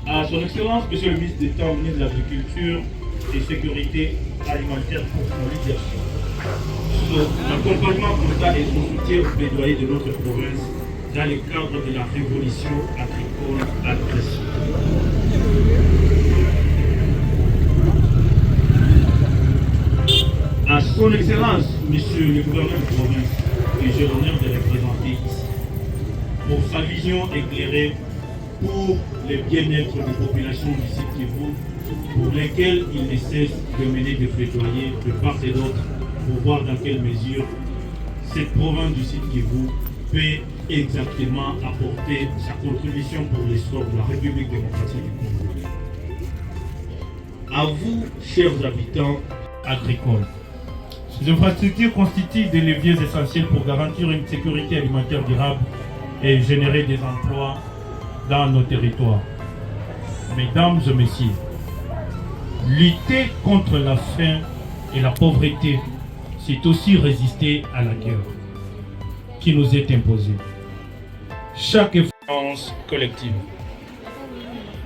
À son Excellence, Monsieur le ministre d'État, ministre de l'Agriculture et Sécurité alimentaire pour son leadership, son accompagnement constant et son soutien au plaidoyer de notre province dans le cadre de la révolution agricole agressive. À son Excellence, Monsieur le gouverneur de province, que j'ai l'honneur de représenter ici, pour sa vision éclairée pour le bien-être des populations du site Kivu, pour lesquelles il ne cesse de mener des plaidoyers de part et d'autre pour voir dans quelle mesure cette province du site Kivu peut exactement apporter sa contribution pour l'essor de la République démocratique du Congo. À vous, chers habitants agricoles, ces infrastructures constituent des leviers essentiels pour garantir une sécurité alimentaire durable et générer des emplois dans nos territoires. Mesdames et messieurs, lutter contre la faim et la pauvreté, c'est aussi résister à la guerre qui nous est imposée. Chaque effort collective.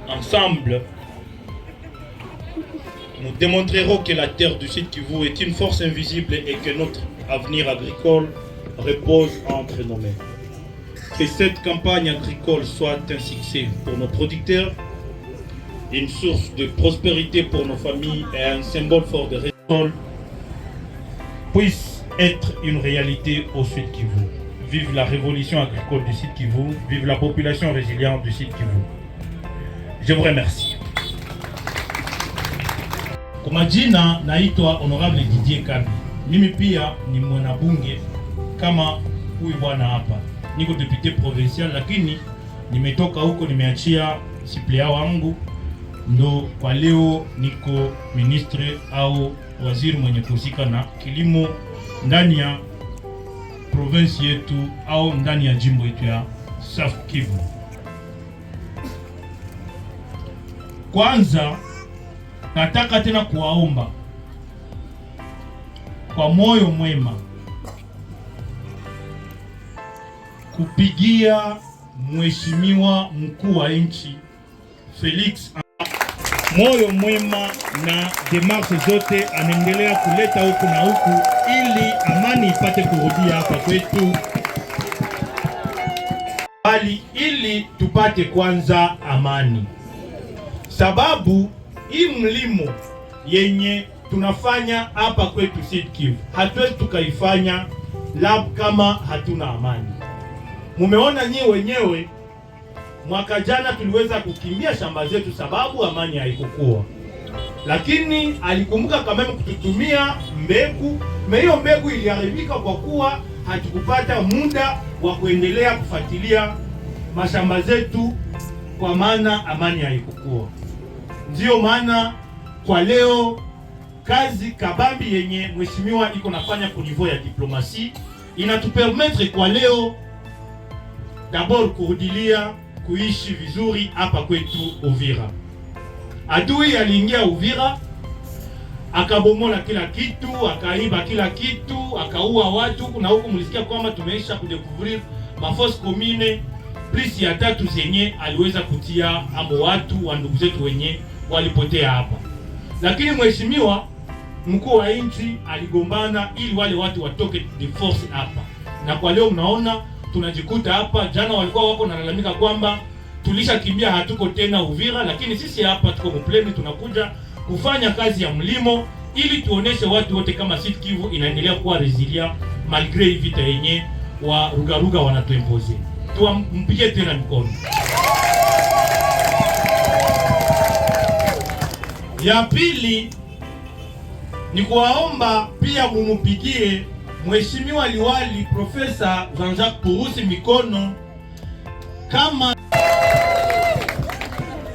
Ensemble, nous démontrerons que la terre du site Kivu est une force invisible et que notre avenir agricole repose entre nos mains. Que cette campagne agricole soit un succès pour nos producteurs, une source de prospérité pour nos familles et un symbole fort de récolte, puisse être une réalité au Sud Kivu. Vive la révolution agricole du site Kivu, vive la population résiliente du site Kivu. Je vous remercie. Kwa majina naitwa Honorable Didier Kabi. Mimi pia ni mwanabunge kama huyu bwana hapa. Niko depute provincial, lakini nimetoka huko, nimeachia siplea wangu, ndo kwa leo niko ministre au waziri mwenye kuhusika na kilimo ndani ya province yetu au ndani ya jimbo yetu ya South Kivu. Kwanza nataka tena kuwaomba kwa moyo mwema kupigia mheshimiwa mkuu wa nchi Felix, moyo mwema na demarche zote anaendelea kuleta huku na huku ili amani ipate kurudia hapa kwetu, bali ili tupate kwanza amani, sababu hii mlimo yenye tunafanya hapa kwetu Sud Kivu hatuwezi tukaifanya lab kama hatuna amani. Mumeona nyi wenyewe mwaka jana tuliweza kukimbia shamba zetu sababu amani haikukuwa, lakini alikumbuka kama kututumia mbegu, hiyo mbegu iliharibika kwa kuwa hatukupata muda wa kuendelea kufuatilia mashamba zetu kwa maana amani haikukuwa. Ndio maana kwa leo kazi kabambi yenye mheshimiwa iko nafanya kwa niveau ya diplomasi inatupermettre kwa leo d'abord kurudilia kuishi vizuri hapa kwetu Uvira. Adui aliingia Uvira akabomola kila kitu, akaiba kila kitu, akaua watu, na huko mlisikia kwamba tumeisha kudekuvrir maforce commune plus ya 3 zenye aliweza kutia amo watu wa ndugu zetu wenye walipotea hapa. Lakini mheshimiwa mkuu wa nchi aligombana ili wale watu watoke de force hapa. Na kwa leo mnaona tunajikuta hapa. Jana walikuwa wako nalalamika kwamba tulishakimbia hatuko tena Uvira, lakini sisi hapa tuko mpleni, tunakuja kufanya kazi ya mlimo ili tuoneshe watu wote kama Sud Kivu inaendelea kuwa resilient malgré vita yenye wa rugaruga wanatuimpose. Tuampigie tena mkono. Ya pili ni kuwaomba pia mumupigie mheshimiwa liwali Profesa Jean-Jacques Purusi mikono. Kama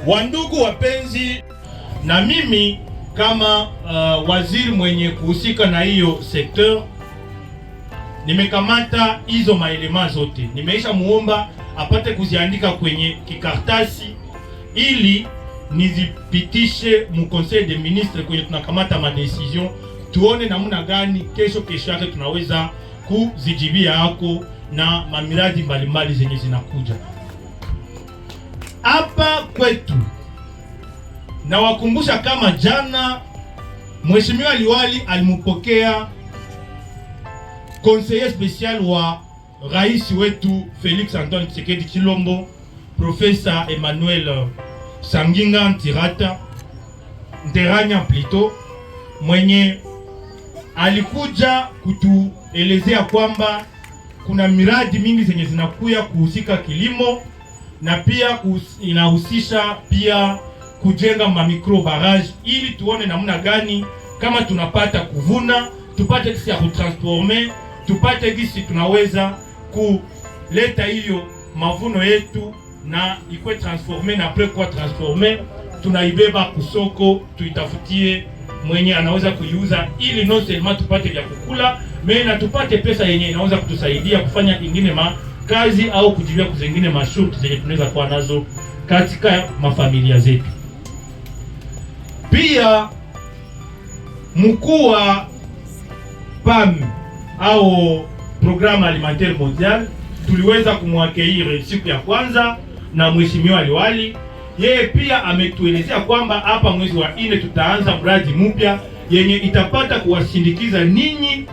wandugu wapenzi, na mimi kama waziri mwenye kuhusika na hiyo sekteur nimekamata hizo maelema zote, nimeisha muomba apate kuziandika kwenye kikartasi ili nizipitishe mu conseil des ministres kwenye tunakamata ma decision, tuone namna gani kesho yake tunaweza kuzijibia hako na mamiradi mbalimbali zenye zinakuja hapa kwetu. Na wakumbusha kama jana Mheshimiwa Liwali alimpokea conseiller spécial wa rais wetu Félix Antoine Tshisekedi Tshilombo, Profesa Emmanuel Sanginga Nteranya plutôt, mwenye alikuja kutuelezea kwamba kuna miradi mingi zenye zinakuya kuhusika kilimo na pia inahusisha pia kujenga ma micro barrage, ili tuone namna gani kama tunapata kuvuna, tupate kisi ya kutransformer, tupate kisi tunaweza kuleta hiyo mavuno yetu na ikwe transformer, na après kwa transformer tunaibeba kusoko, tuitafutie mwenye anaweza kuiuza, ili non seulement tupate vya kukula na tupate pesa yenye inaweza kutusaidia kufanya ingine makazi au kujibia kuzengine mashughuli zenye tunaweza kuwa nazo katika mafamilia zetu. Pia mkuu wa PAM au Programme Alimentaire Mondial tuliweza kumwakeire siku ya kwanza na Mheshimiwa Liwali. Yeye pia ametuelezea kwamba hapa mwezi wa 4 tutaanza mradi mpya yenye itapata kuwasindikiza ninyi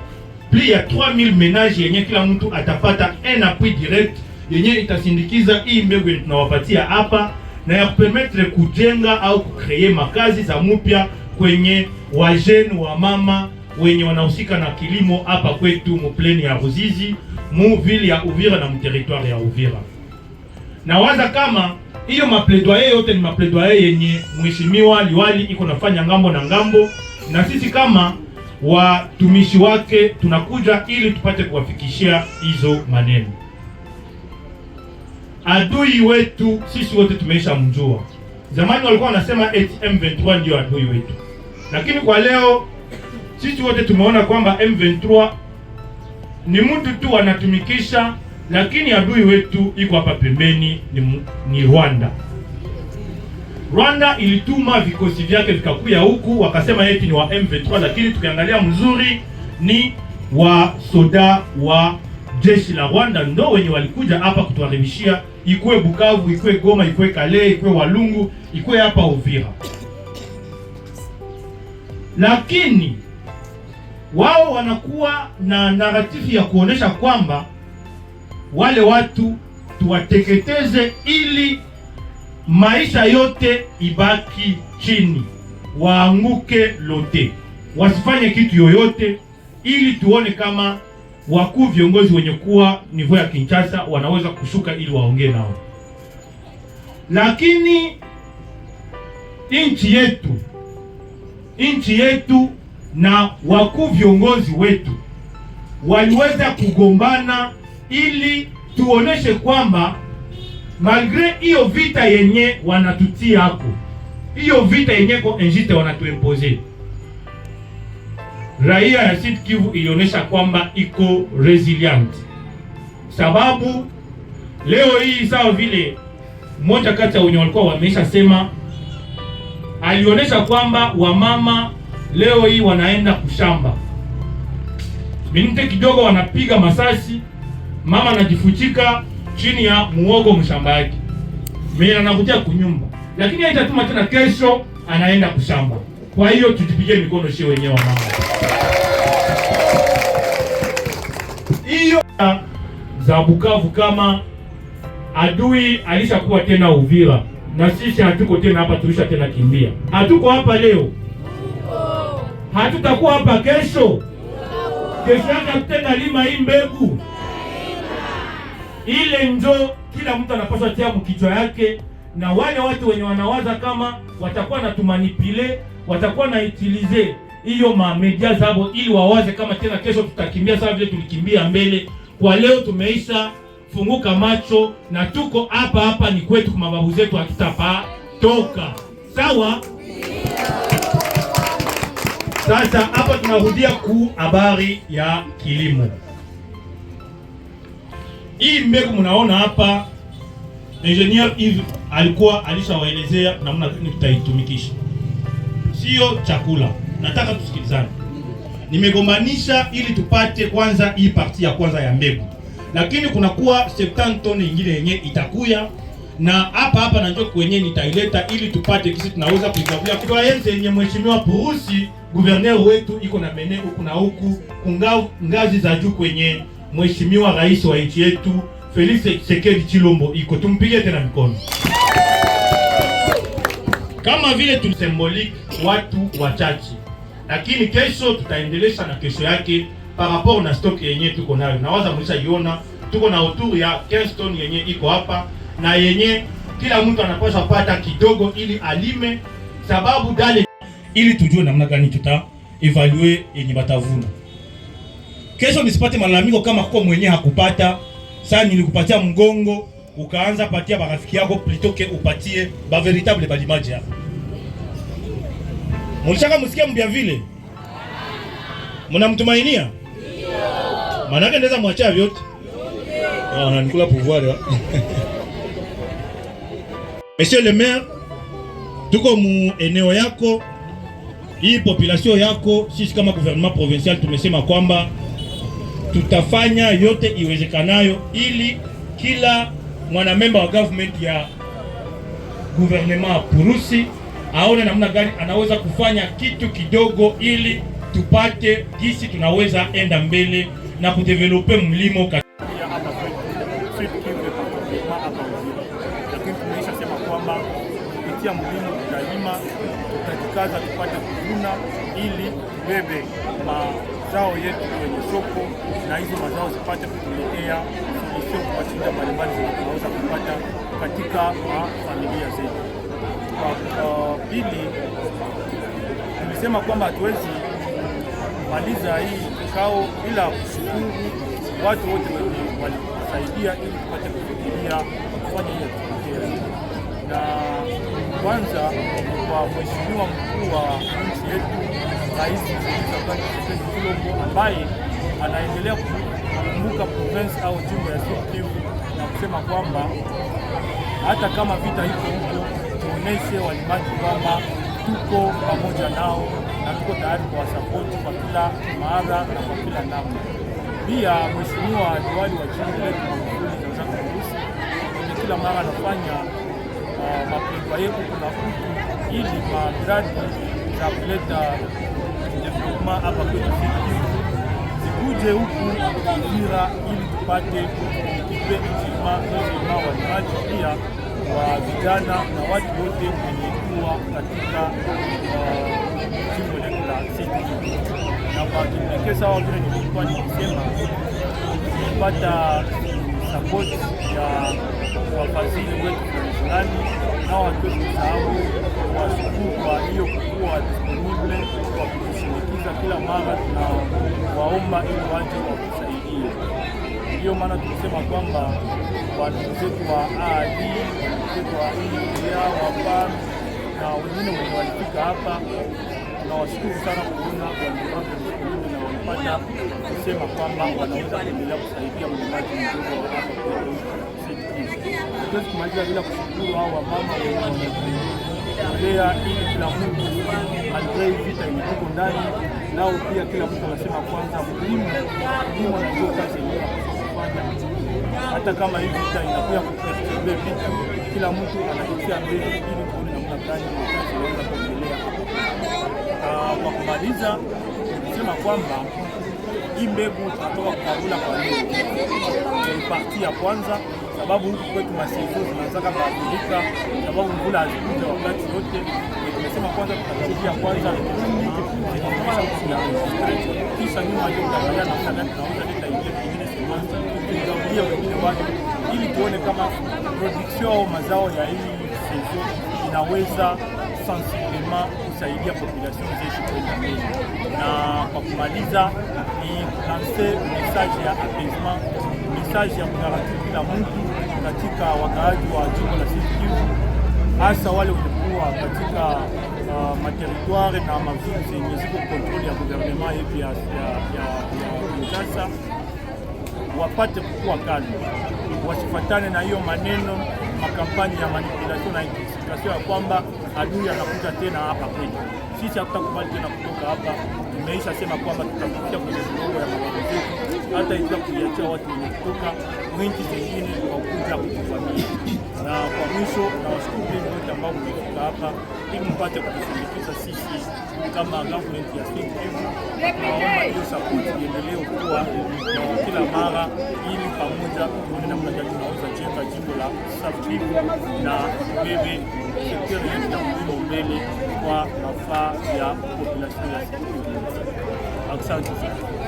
plus ya 3000 ménages yenye kila mtu atapata un appui direct yenye itasindikiza hii mbegu tunawapatia hapa, na ya permettre kujenga au kukreye makazi za mpya kwenye wajeni wa mama wenye wanahusika na kilimo hapa kwetu mupleni ya Ruzizi, mu ville ya Uvira na territoire ya Uvira. Na waza kama hiyo mapledoyer yote ni mapledoyer yenye Mheshimiwa Liwali iko nafanya ngambo na ngambo, na sisi kama watumishi wake tunakuja ili tupate kuwafikishia hizo maneno. Adui wetu sisi wote tumeisha mjua. Zamani walikuwa wanasema M23 ndio adui wetu, lakini kwa leo sisi wote tumeona kwamba M23 ni mtu tu anatumikisha, lakini adui wetu iko hapa pembeni ni Rwanda. Rwanda ilituma vikosi vyake vikakuya huku, wakasema eti ni wa M23, lakini tukiangalia mzuri ni wa soda wa jeshi la Rwanda ndo wenye walikuja hapa kutuharibishia, ikuwe Bukavu, ikuwe Goma, ikuwe Kale, ikuwe Walungu, ikuwe hapa Uvira. Lakini wao wanakuwa na naratifu ya kuonesha kwamba wale watu tuwateketeze ili maisha yote ibaki chini, waanguke lote, wasifanye kitu yoyote, ili tuone kama wakuu viongozi wenye kuwa nivo ya Kinshasa wanaweza kushuka ili waongee nao. Lakini nchi yetu na wakuu viongozi wetu waliweza kugombana ili tuoneshe kwamba malgré hiyo vita yenye wanatutia hapo, hiyo vita yenye ko injite wanatuimpose, raia ya Sud Kivu ilionyesha kwamba iko resilient. Sababu leo hii sawa vile mmoja kati ya wenye walikuwa wameisha sema, alionyesha kwamba wamama leo hii wanaenda kushamba, minute kidogo wanapiga masasi, mama anajifuchika chini ya muogo mshamba yake, mimi anakuja kunyumba, lakini haitatuma tena kesho anaenda kushamba. Kwa hiyo tujipige mikono shewe wenyewe mama. Hiyo za Bukavu kama adui alishakuwa tena Uvira, na sisi hatuko tena hapa, tulisha tena kimbia. Hatuko hapa leo, hatutakuwa hapa kesho. Kesho yake tena lima hii mbegu ile, njo kila mtu anapaswa tia mkichwa yake, na wale watu wenye wanawaza kama watakuwa na tumanipile, watakuwa na utilize hiyo ma media zabo ili wawaze kama tena kesho tutakimbia sawa vile tulikimbia mbele. Kwa leo tumeisha funguka macho na tuko hapa ni kwetu, kwa mababu zetu hatutapa toka. Sawa? Sasa hapa tunarudia ku habari ya kilimo. Hii mbegu mnaona hapa, Engineer Yves alikuwa alishawaelezea namna gani tutaitumikisha. Sio chakula. Nataka tusikilizane. Nimegombanisha ili tupate kwanza hii parti ya kwanza ya mbegu. Lakini kuna kuwa 70 toni nyingine yenye itakuya na hapa na njoo kwenye nitaileta ili tupate kisi tunaweza kuikabia kwa enzi yenye mheshimiwa Purusi gouverneur wetu iko na mene huku na huku ngazi za juu kwenye mheshimiwa rais wa nchi yetu Felix Tshisekedi Tshilombo iko. Tumpige tena mikono. Kama vile tulisymbolique watu wachache, lakini kesho tutaendelesha na kesho yake par rapport na stock yenye tuko nayo. Nawaza mlishaiona tuko na autour ya 15 ton yenye iko hapa na yenye kila mtu anapaswa pata kidogo ili alime, sababu dale ili tujue namna gani tuta evaluate yenye batavuna. Kesho nisipate malalamiko kama kwa mwenye hakupata. Sasa nilikupatia mgongo ukaanza patia barafiki yako plitoke upatie ba veritable balimaji hapa. Mulishaka musikia mbia vile? Mnamtumainia? Ndio. Maana yake ndeza mwachia vyote. Ah, nikula pouvoir. Monsieur le maire, tuko mu eneo yako, hii population yako, sisi kama gouvernement provincial tumesema kwamba tutafanya yote iwezekanayo ili kila mwanamemba wa government ya gouvernement Purusi aone namna gani anaweza kufanya kitu kidogo ili tupate jinsi tunaweza enda mbele na kudevelope mlimo. Lakini tumeshasema kwamba kupitia mlimo tutalima, tutajikaza tupate kuvuna ili bebe mazao yetu kwenye soko na hizo mazao zipate kutuletea suluhisho kwa shida mbalimbali tunaweza kupata katika familia zetu. Kwa pili, tulisema kwamba hatuwezi maliza hii kikao bila kushukuru watu wote walisaidia ili tupate kufikiria kufanya hii activity. Na kwanza kwa mheshimiwa mkuu wa nchi yetu Rais Tshisekedi Tshilombo ambaye anaendelea kukumbuka province au jimbo ya Sud Kivu na kusema kwamba hata kama vita iko huko, tuoneshe walimaji kwamba tuko pamoja nao na tuko tayari kwa wasapoti kwa kila mara na kwa kila namna. Pia mheshimiwa diwali wa jimbo letu Jacques Purusi kwenye kila mara anafanya mapledoyer huku na huku ili miradi za kuleta development hapa kwetu zikuje huku Uvira ili tupate kipe njema walimaji pia wa vijana na watu wote wenye kuwa katika jimbo letu la Sud. Na kwa kipekee sawa vile nilikuwa nikisema kupata support ya wafadhili wetu fulani nao hatuwezi kusahau kuwashukuru kwa hiyo kuwa disponible kwa kutushinikiza kila mara na waomba ili waje wakusaidia. Ndiyo maana tulisema kwamba wandugu zetu wa AD, wandugu zetu wa IIA, WAPAM na wengine wenye walifika hapa, tunawashukuru sana kuona na walipata kusema kwamba wanaweza kuendelea kusaidia mlimaji mdogo wa hapa kwetu Sud Kivu. Hatuwezi kumaliza bila kushukuru hao wamama wenye wanatulea ili kila mtu alivei vita imekuko ndani nao pia kila mtu anasema kwanza mlimo na ndio kazi yenyewe kufanya. Hata kama hii vita inakuwa kuperturbe vitu, kila mtu anajitia mbele ili tuone namna gani kazi inaweza kuendelea. Kwa kumaliza, tunasema kwamba hii mbegu tunatoka kukagula kwa leo ni parti ya kwanza, sababu huku kwetu masiku tunataka kubadilika, sababu mvula hazikuja wakati wote. Tumesema kwanza tutakarudia kwanza kisha nyuma ndio tutaangalia namna gani tunaweza leta ingine semence tugawie wengine watu ili tuone kama production au mazao ya hii saison inaweza sensiblement kusaidia population zetu kwenda mbele. Na kwa kumaliza ni lancer message ya apaisement, message ya kugarantir kila mtu katika wakaaji wa jimbo la Sud Kivu, hasa wale walikuwa katika materitoire na mavili zenye ziko kontroli ya gouvernement yetu ya Kinshasa, wapate kukua kali, wasifatane na hiyo maneno makampani ya manipulation na intoxication ya kwamba adui anakuja tena hapa kwetu. Sisi hatutakubali tena kutoka hapa. Tumeisha sema kwamba tutafikia kwenye viwango ya mababu zetu, hata ikiwa kuiachia watu wenye kutoka nchi zingine kwa kuja kutuvamia. Na kwa mwisho, nawashukuru wengi wote ambao mmefika hapa ili mpate kutusindikiza sisi kama government ya Sud Kivu. Naomba hiyo support iendelee kuwa kila mara, ili pamoja tuone namna gani tunaweza jenga jimbo la Sud Kivu na bebe sekta yetu ya mlimo mbele kwa mafaa ya population ya Sud Kivu. Asante sana.